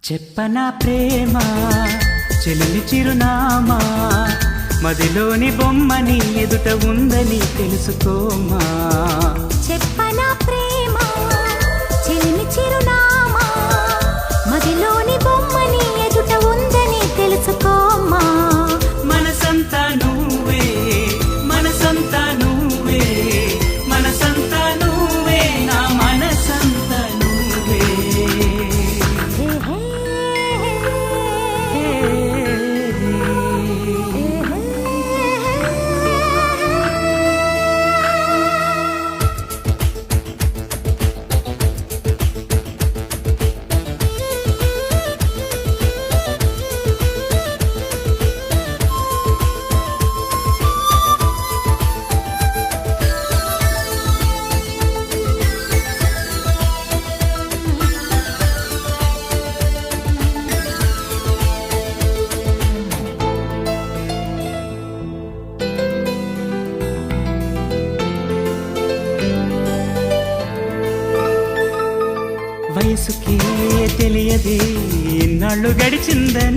చెప్పనా ప్రేమ చెలిమి చిరునామా మదిలోని బొమ్మని ఎదుట ఉందని తెలుసుకోమా. చెప్పనా ప్రేమ చెలిమి చిరునామా మదిలోని బొమ్మని ఎదుట ఉందని తెలుసుకోమా. మనసంతా నువ్వే మనసంతా నువ్వే మనసంతా నువ్వే నా మనసంతా నువ్వే. వయసుకే తెలియదే ఇన్నాళ్ళు గడిచిందని